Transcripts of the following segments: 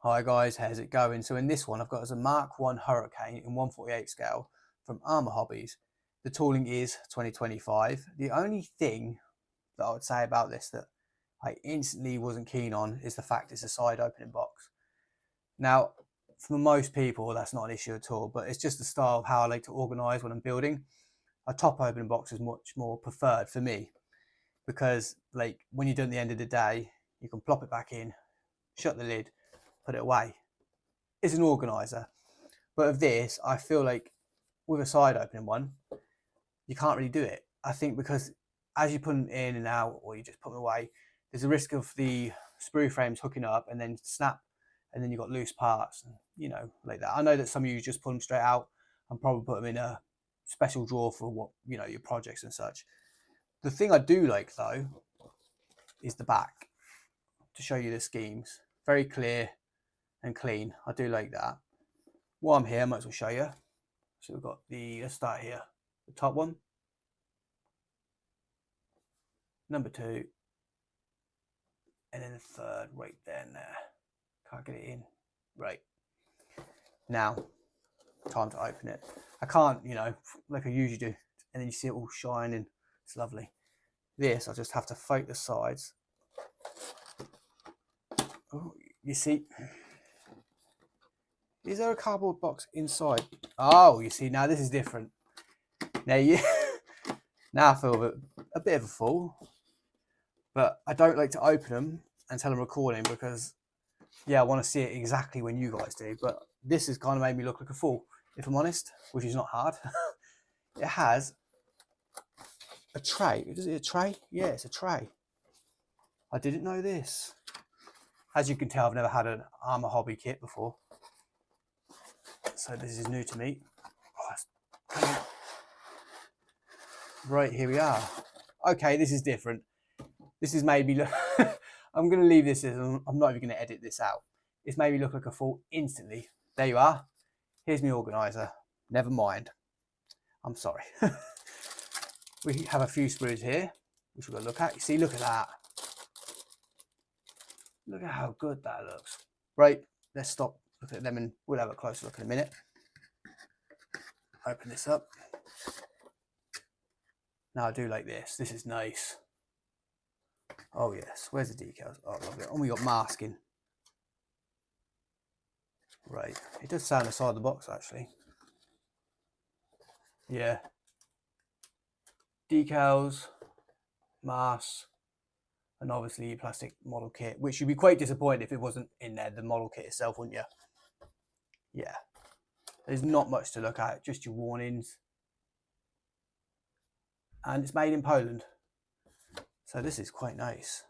Hi guys, how's it going? So in this one I've got as a Mk1 Hurricane in 1/48 scale from Arma Hobbies. The tooling is 2025. The only thing that I would say about this that I instantly wasn't keen on is the fact it's a side opening box. Now, for most people that's not an issue at all, but it's just the style of how I like to organise when I'm building. A top opening box is much more preferred for me because like when you're done at the end of the day, you can plop it back in, shut the lid, put it away. It's an organizer. But of this, I feel like with a side opening one, you can't really do it. I think because as you put them in and out, or you just put them away, there's a risk of the sprue frames hooking up and then snap, and then you've got loose parts, you know, like that. I know that some of you just pull them straight out and probably put them in a special drawer for what, you know, your projects and such. The thing I do like though is the back to show you the schemes. Very clear and clean. I do like that. While I'm here, I might as well show you. So we've got let's start here. The top one, number 2, and then the third right there and there. Can't get it in. Right. Now, time to open it. I can't, you know, like I usually do. And then you see it all shining. It's lovely. This, I just have to fake the sides. Oh, you see, is there a cardboard box inside? Oh, you see, now this is different. Now now I feel a bit of a fool, but I don't like to open them until I'm recording because, yeah, I want to see it exactly when you guys do. But this has kind of made me look like a fool, if I'm honest, which is not hard. It has a tray. Is it a tray? Yeah, it's a tray. I didn't know this. As you can tell, I've never had an Arma hobby kit before, so this is new to me. Oh, right, here we are. Okay, this is different. This has made me look... I'm going to leave this as... I'm not even going to edit this out. It's made me look like a fool instantly. There you are. Here's my organiser. Never mind. I'm sorry. We have a few sprues here, which we've got to look at. You see, look at that. Look at how good that looks. Right, let's stop, look at them, and we'll have a closer look in a minute. Open this up. Now I do like this. This is nice. Oh yes, where's the decals? Oh, lovely. And we got masking. Right, it does sound inside the box actually. Yeah. Decals, masks, and obviously your plastic model kit, which you'd be quite disappointed if it wasn't in there, the model kit itself, wouldn't you? Yeah. There's not much to look at, just your warnings. And it's made in Poland. So this is quite nice.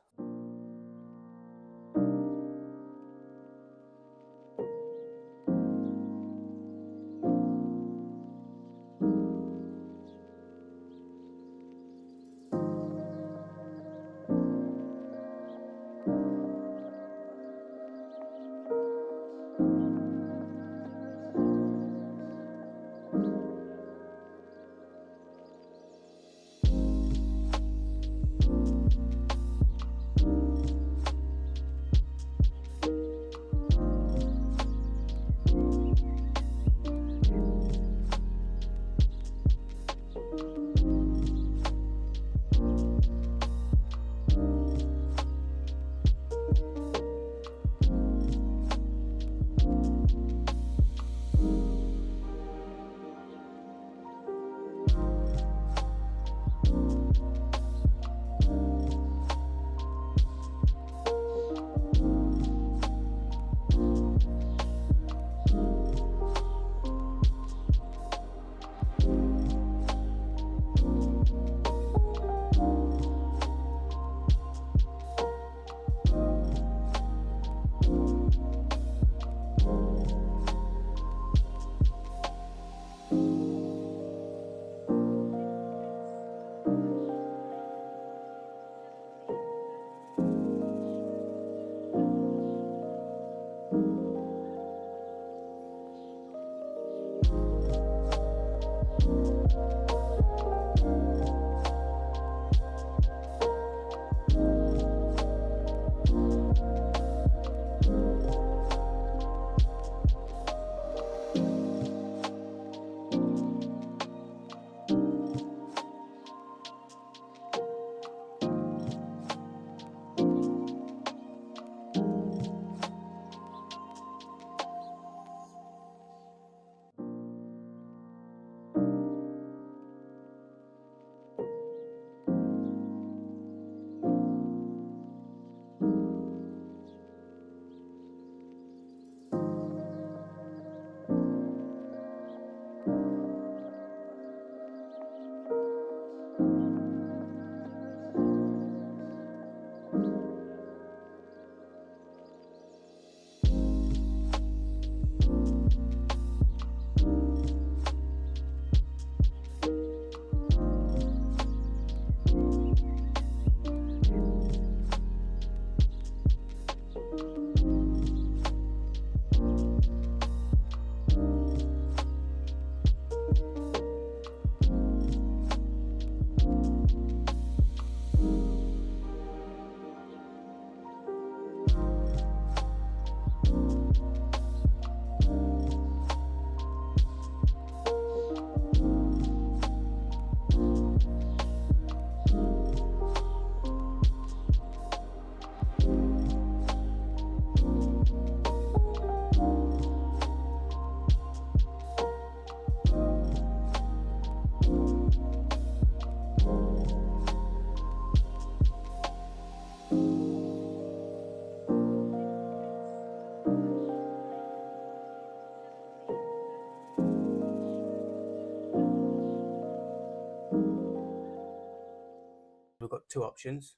We've got two options.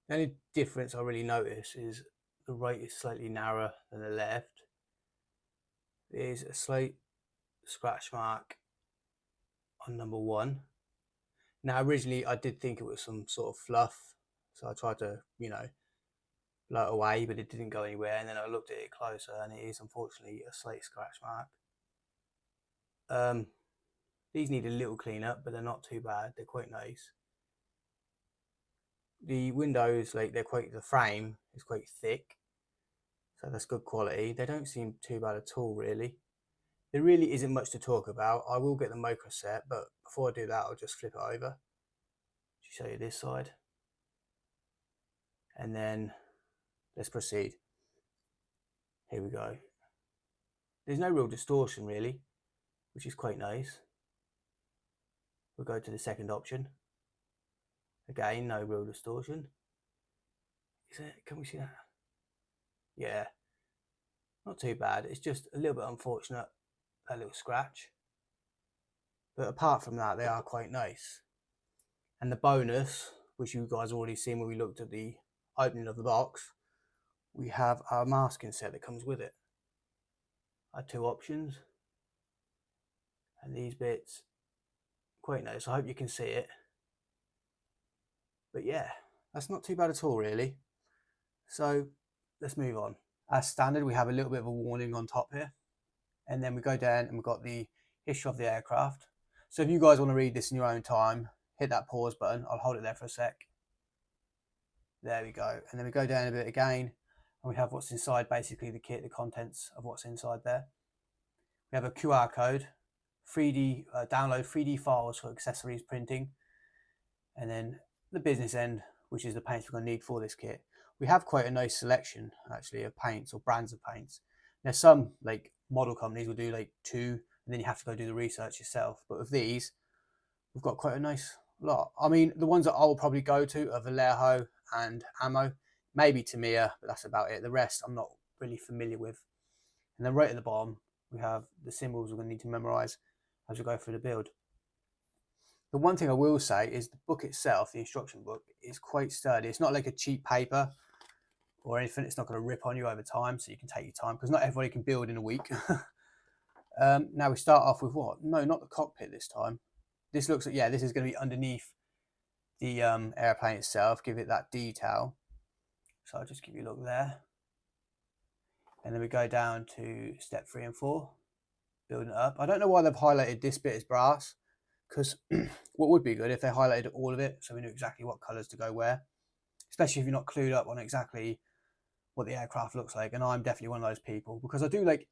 The only difference I really notice is the right is slightly narrower than the left. There's a slight scratch mark on number 1. Now originally I did think it was some sort of fluff, so I tried to, you know, blow it away, but it didn't go anywhere. And then I looked at it closer and it is unfortunately a slight scratch mark. These need a little clean up, but they're not too bad. They're quite nice. The windows, like the frame is quite thick, so that's good quality. They don't seem too bad at all, really. There really isn't much to talk about. I will get the Mk1 set, but before I do that, I'll just flip it over to show you this side. And then let's proceed. Here we go. There's no real distortion really, which is quite nice. We'll go to the second option. Again, no real distortion. Is it? Can we see that? Yeah, not too bad. It's just a little bit unfortunate, that little scratch. But apart from that, they are quite nice. And the bonus, which you guys already seen when we looked at the opening of the box, we have our masking set that comes with it. Our two options. And these bits, quite nice. I hope you can see it. But yeah, that's not too bad at all really. So let's move on. As standard, we have a little bit of a warning on top here. And then we go down and we've got the history of the aircraft. So if you guys want to read this in your own time, hit that pause button. I'll hold it there for a sec. There we go. And then we go down a bit again and we have what's inside, basically the kit, the contents of what's inside there. We have a QR code, 3D download 3D files for accessories printing, and then the business end, which is the paints we're going to need for this kit. We have quite a nice selection actually of paints or brands of paints. Now some like model companies will do like 2 and then you have to go do the research yourself, but with these we've got quite a nice lot. I mean, the ones that I will probably go to are Vallejo and Ammo, maybe Tamiya, but that's about it. The rest I'm not really familiar with. And then right at the bottom we have the symbols we're going to need to memorize as we go through the build. The one thing I will say is the book itself, the instruction book, is quite sturdy. It's not like a cheap paper or anything. It's not going to rip on you over time, so you can take your time because not everybody can build in a week. Now we start off with what? No, not the cockpit this time. This looks like, yeah, this is going to be underneath the airplane itself, give it that detail. So I'll just give you a look there. And then we go down to step 3 and 4, building it up. I don't know why they've highlighted this bit as brass, because what would be good if they highlighted all of it so we knew exactly what colours to go where, especially if you're not clued up on exactly what the aircraft looks like. And I'm definitely one of those people, because I do like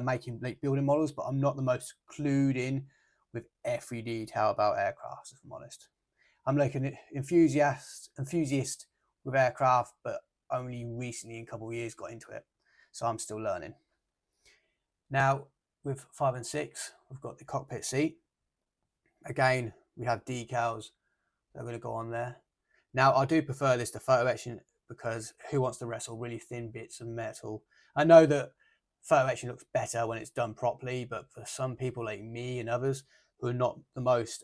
making like building models, but I'm not the most clued in with every detail about aircraft, if I'm honest. I'm like an enthusiast with aircraft, but only recently in a couple of years got into it, so I'm still learning. Now with 5 and 6 we've got the cockpit seat. Again, we have decals that are going to go on there. Now I do prefer this to photo etching, because who wants to wrestle really thin bits of metal? I know that photo etching looks better when it's done properly, but for some people like me and others who are not the most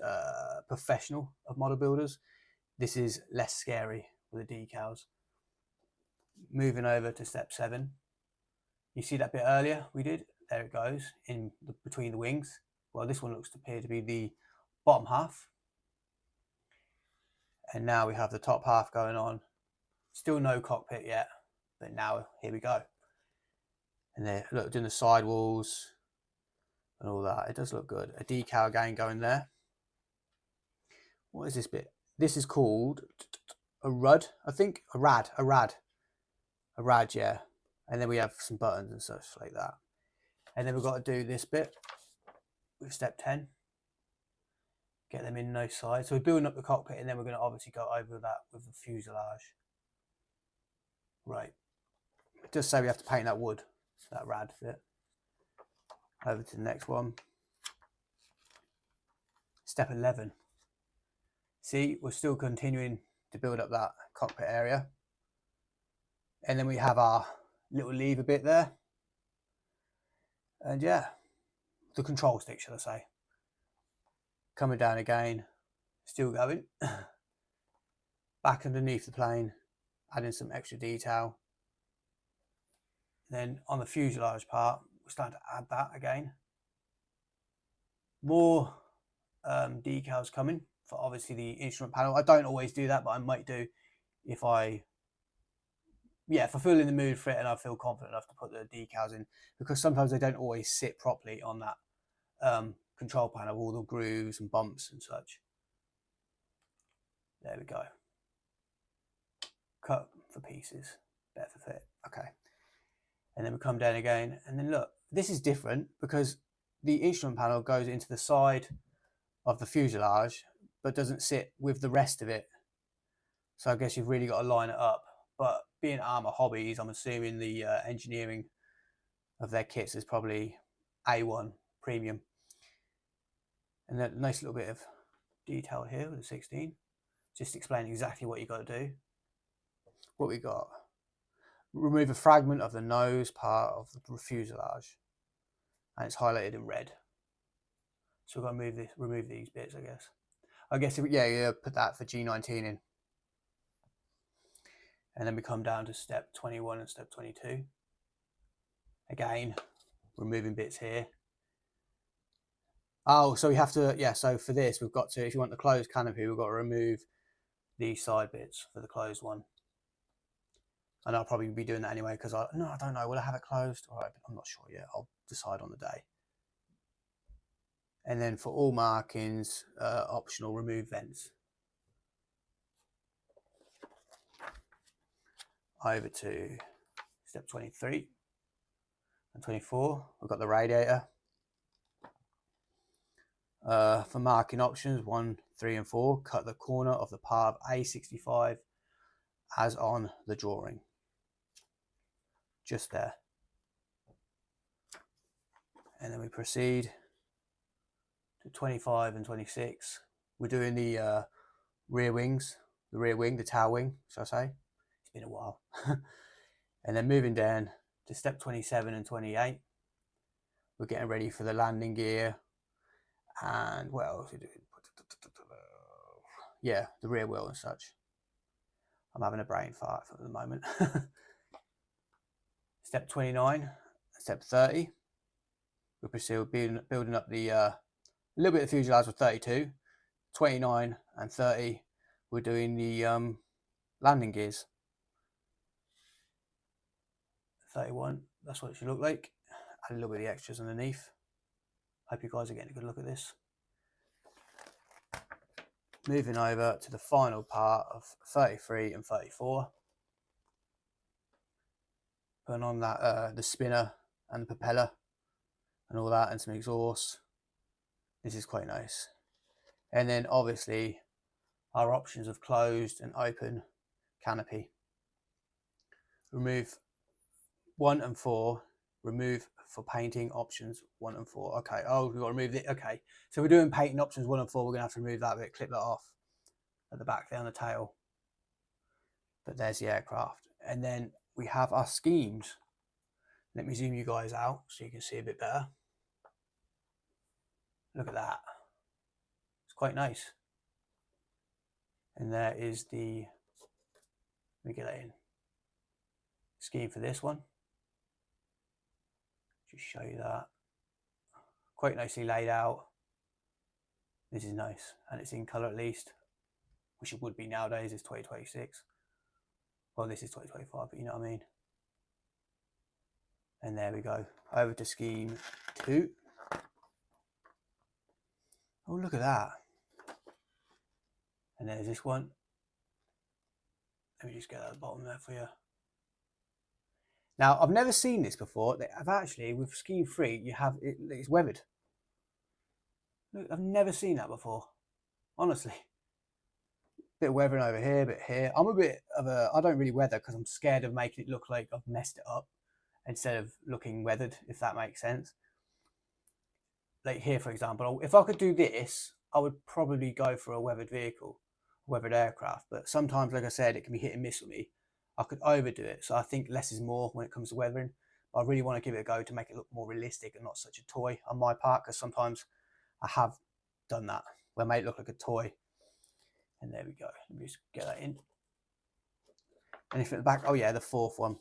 professional of model builders, this is less scary with the decals. Moving over to step 7. You see that bit earlier we did? There it goes, in between the wings. Well, this one looks to appear to be the bottom half. And now we have the top half going on. Still no cockpit yet, but now here we go. And there, look, doing the sidewalls and all that. It does look good. A decal again going there. What is this bit? This is called a rud, I think. A rad, yeah. And then we have some buttons and such like that. And then we've got to do this bit with step 10. Get them in no side. So we're building up the cockpit, and then we're going to obviously go over that with the fuselage. Right. It does say we have to paint that wood, that rad bit. Over to the next one. Step 11. See, we're still continuing to build up that cockpit area. And then we have our little lever bit there. And yeah, the control stick, should I say. Coming down again, still going. Back underneath the plane, adding some extra detail. Then on the fuselage part, we're starting to add that again. More decals coming for obviously the instrument panel. I don't always do that, but I might do if I feel in the mood for it and I feel confident enough to put the decals in, because sometimes they don't always sit properly on that control panel, all the grooves and bumps and such. There we go. Cut for pieces, better for fit. Okay. And then we come down again, and then look, this is different because the instrument panel goes into the side of the fuselage, but doesn't sit with the rest of it. So I guess you've really got to line it up. But being Arma Hobbies, I'm assuming the engineering of their kits is probably A1 premium. And then a nice little bit of detail here with the 16, just explaining exactly what you got to do. What we got: remove a fragment of the nose part of the fuselage, and it's highlighted in red. So we've got to remove these bits, I guess. Yeah, put that for G19 in. And then we come down to step 21 and step 22. Again, removing bits here. Oh, so we have to, yeah, so for this, we've got to, if you want the closed canopy, we've got to remove these side bits for the closed one. And I'll probably be doing that anyway, because I don't know, will I have it closed? All right, I'm not sure yet. I'll decide on the day. And then for all markings, optional, remove vents. Over to step 23 and 24, we've got the radiator. For marking options 1, 3 and 4, cut the corner of the part of A65 as on the drawing. Just there. And then we proceed to 25 and 26. We're doing the rear wings, the tail wing, shall I say. It's been a while. And then moving down to step 27 and 28. We're getting ready for the landing gear. And what else are we doing? Yeah, the rear wheel and such. I'm having a brain fart at the moment. Step 29, step 30. We proceed building up the a little bit of fuselage with 32. 29 and 30, we're doing the landing gears. 31, that's what it should look like. Add a little bit of the extras underneath. Hope you guys are getting a good look at this. Moving over to the final part of 33 and 34. Putting on that the spinner and the propeller and all that, and some exhaust. This is quite nice. And then obviously our options of closed and open canopy. Remove 1 and 4. Remove for painting options 1 and 4. Okay, oh, we've got to remove it. Okay, so we're doing painting options 1 and 4. We're going to have to remove that bit, clip that off at the back there on the tail. But there's the aircraft. And then we have our schemes. Let me zoom you guys out so you can see a bit better. Look at that. It's quite nice. And there is the, let me get that in, scheme for this one. Just show you that. Quite nicely laid out. This is nice, and it's in colour at least, which it would be nowadays. It's 2026. Well, this is 2025, but you know what I mean. And there we go. Over to scheme 2. Oh, look at that. And there's this one. Let me just get that at the bottom there for you. Now, I've never seen this before. They have actually, with Scheme 3, you have it's weathered. Look, I've never seen that before, honestly. Bit of weathering over here, bit here. I'm a bit of a, I don't really weather because I'm scared of making it look like I've messed it up instead of looking weathered, if that makes sense. Like here, for example, if I could do this, I would probably go for a weathered vehicle, weathered aircraft. But sometimes, like I said, it can be hit and miss with me. I could overdo it. So I think less is more when it comes to weathering. But I really want to give it a go to make it look more realistic and not such a toy on my part, because sometimes I have done that where I made it look like a toy. And there we go. Let me just get that in. And if at the back, oh yeah, the fourth one.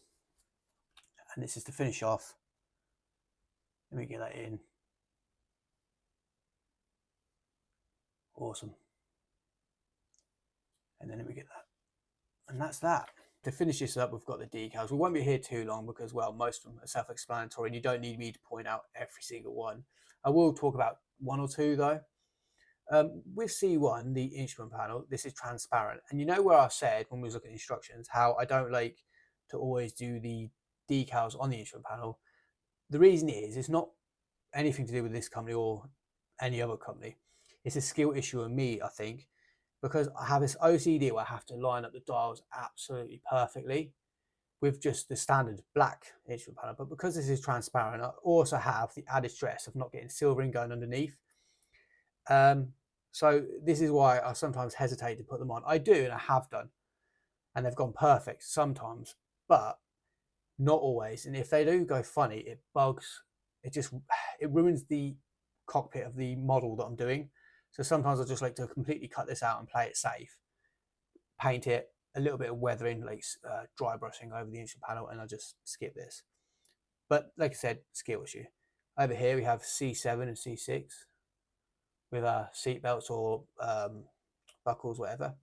And this is to finish off. Let me get that in. Awesome. And then let me get that. And that's that. To finish this up, we've got the decals. We won't be here too long because, well, most of them are self-explanatory and you don't need me to point out every single one. I will talk about one or two though. With C1, the instrument panel, this is transparent. And you know where I said when we was looking at instructions, how I don't like to always do the decals on the instrument panel. The reason is, it's not anything to do with this company or any other company. It's a skill issue in me, I think, because I have this OCD where I have to line up the dials absolutely perfectly with just the standard black instrument panel. But because this is transparent, I also have the added stress of not getting silvering going underneath. So this is why I sometimes hesitate to put them on. I do, and I have done, and they've gone perfect sometimes, but not always. And if they do go funny, it bugs, it ruins the cockpit of the model that I'm doing. So sometimes I just like to completely cut this out and play it safe, paint it, a little bit of weathering, like dry brushing over the instrument panel, and I just skip this. But like I said, skill issue. Over here we have C7 and C6 with seat belts or buckles, whatever.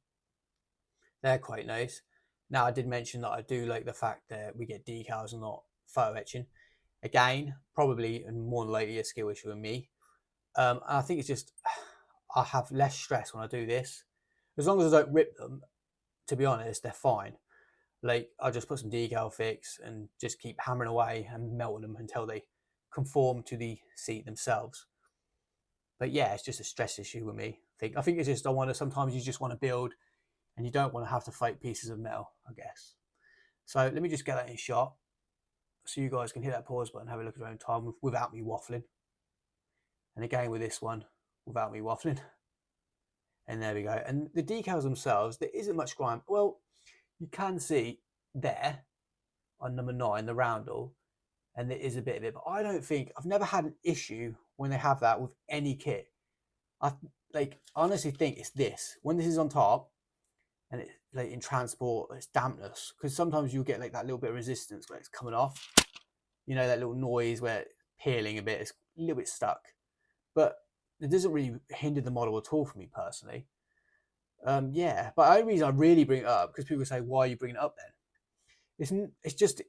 They're quite nice. Now, I did mention that I do like the fact that we get decals and not photo etching. Again, probably and more than likely a skill issue in me. I think it's just, I have less stress when I do this. As long as I don't rip them, to be honest, they're fine. Like, I'll just put some decal fix and just keep hammering away and melting them until they conform to the seat themselves. But yeah, it's just a stress issue with me. I think it's just, sometimes you just want to build and you don't want to have to fight pieces of metal, I guess. So let me just get that in shot so you guys can hit that pause button, have a look at your own time without me waffling. And again with this one, without me waffling. And there we go. And the decals themselves, there isn't much grime. Well, you can see there on number 9, the roundel, and there is a bit of it, but I've never had an issue when they have that with any kit. I honestly think it's this. When this is on top and it's like in transport, it's dampness, because sometimes you'll get like that little bit of resistance where it's coming off. You know, that little noise where it's peeling a bit, it's a little bit stuck. But it doesn't really hinder the model at all for me personally. Yeah, but the only reason I really bring it up, because people say, why are you bringing it up then? It's just,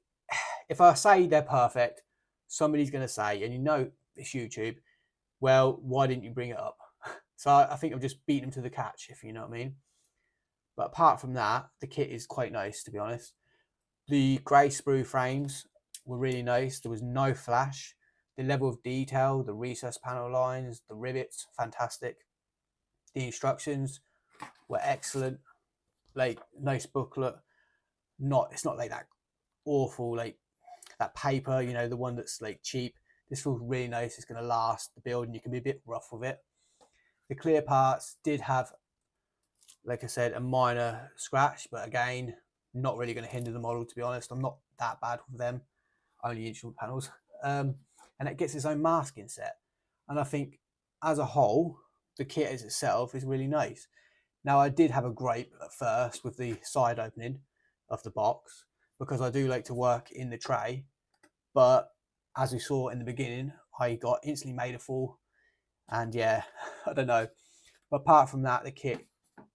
if I say they're perfect, somebody's going to say, and you know it's YouTube, well, why didn't you bring it up? So I think I've just beaten them to the catch, if you know what I mean. But apart from that, the kit is quite nice, to be honest. The grey sprue frames were really nice. There was no flash. The level of detail, the recess panel lines, the rivets, fantastic. The instructions were excellent. Like, nice booklet. It's not like that awful, like that paper, you know, the one that's like cheap. This feels really nice. It's going to last the build, and you can be a bit rough with it. The clear parts did have, like I said, a minor scratch, but again, not really going to hinder the model, to be honest. I'm not that bad with them, only instrument panels. And it gets its own masking set. And I think as a whole, the kit as itself is really nice. Now, I did have a gripe at first with the side opening of the box, because I do like to work in the tray. But as we saw in the beginning, I got instantly made a fool. And yeah, I don't know. But apart from that, the kit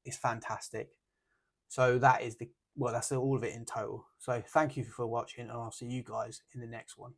is fantastic. So that is that's all of it in total. So thank you for watching, and I'll see you guys in the next one.